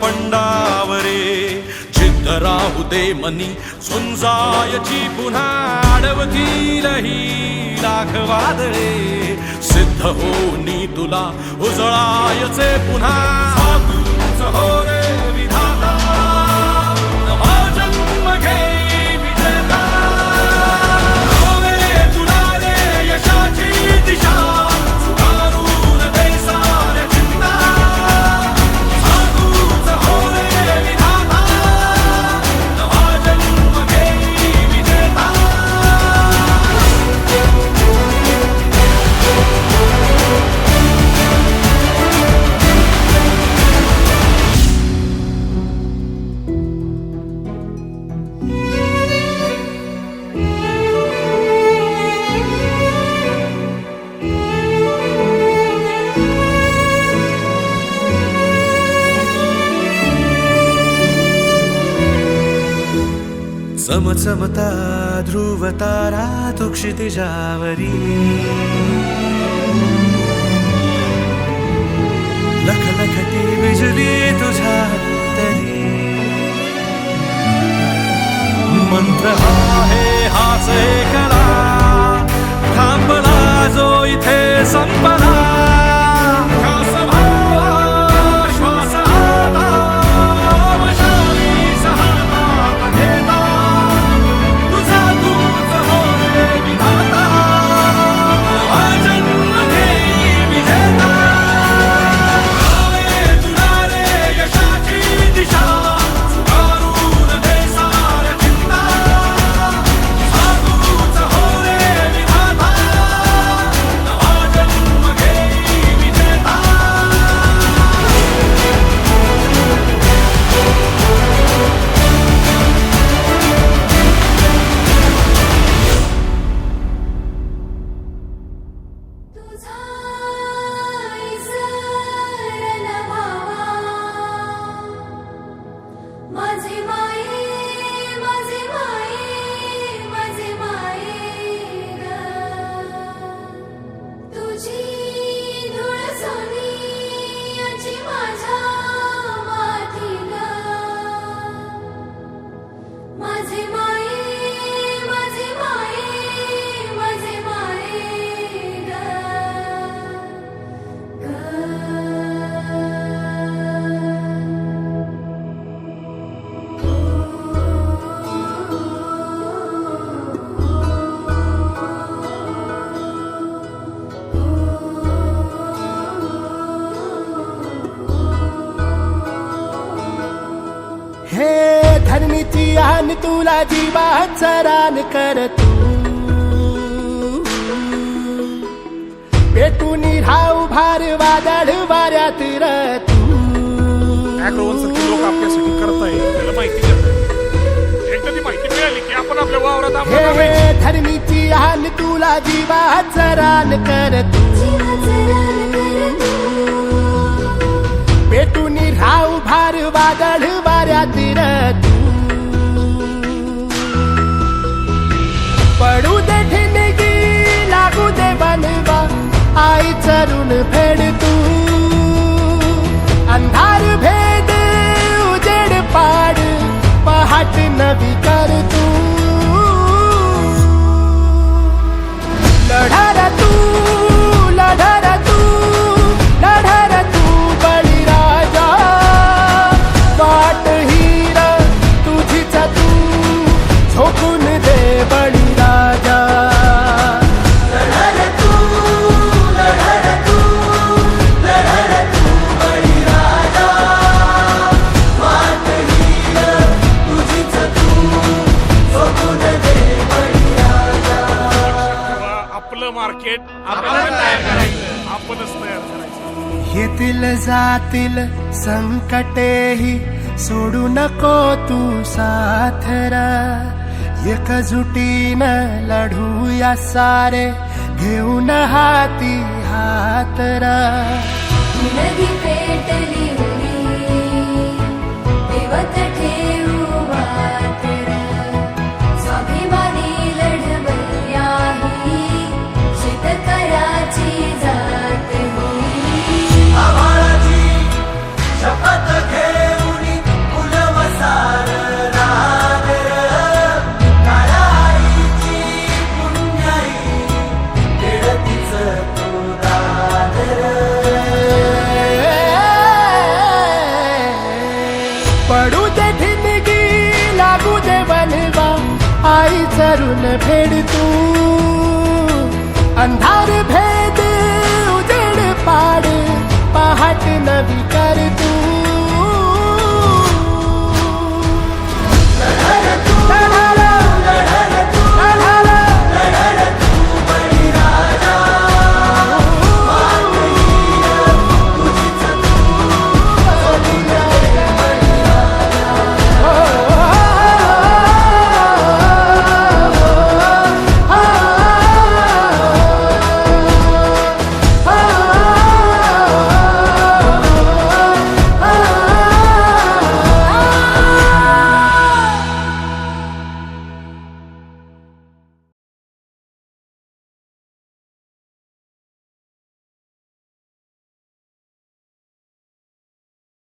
पंडावरे जिद्द राहू दे मनी झुंजायची पुन्हा अडवतीलही लाख वादळे सिद्ध होनी तुला उजळायचे पुन्हा साधूच हो रे विधाता नवा जन्म घे विजेता होवे तुला रे यशाची दिशा सुधारून दे साऱ्या चिंता साधूच हो रे विधाता नवा जन्म घे विजेता चमचमता ध्रुव तारा तो क्षितिजावरी लखलखती बिजली तुझ्या तरी मंत्र आहे हाच एकला थांबला जो इथे संपला श्वास भावा श्वास आता वशाली सहाता घेता तुझा तूच हो रे विधाता नवा जन्म घेई विजेता होवे तुला रे यशाची दिशा सुधारून दे साऱ्या चिंता साधूच हो रे विधाता नवा जन्म घेई विजेता तुझा इसरण व्हावा माझी माये माझी माये माझी माये ग तुझी धूळ सोनियाची माझ्या माथी ग माझी माये माझी माये माझी माये ग हे धरणीची आन तुला जीवाचा रान कर तू पेटून राहू भार वादळ वाऱ्यात र तू ऍग्रोवनसारखी लोक आपल्यासाठी करताय त्याला माहिती देतात एकदा ती माहिती मिळाली की आपण आपल्या वावरात हे आपल्याला हे धरणीची आन तुला जीवाचा रान कर तू पेटून राहू भार वादळ वाऱ्यात र तू पडू दे ठिणगी लागू दे बनवा आई चरून फेड तू अंधार भेद उजेड पाड पहाट नवी कर तू लढार तू लढार तू लढार तू बळीराजा वाट हीर तुझीच तू झोकून दे बळीराजा लढार तू लढार तू लढार तू बळीराजा वाट हीर तुझीच तू झोकून दे बळीराजा आपलं मार्केट आपल्याला तयार करायचं आपणच तयार करायचं येतील जातील संकटेही सोडू नको तू साथरा एकजुटीनं लढूया सारे घेऊन हाती हातरा नदी पेटली होती देवत ठेवू वातर स्वाभिमानी लढवल्याही शेतकऱ्याची जात होई आभाळाची शपथ घेऊ फेड तू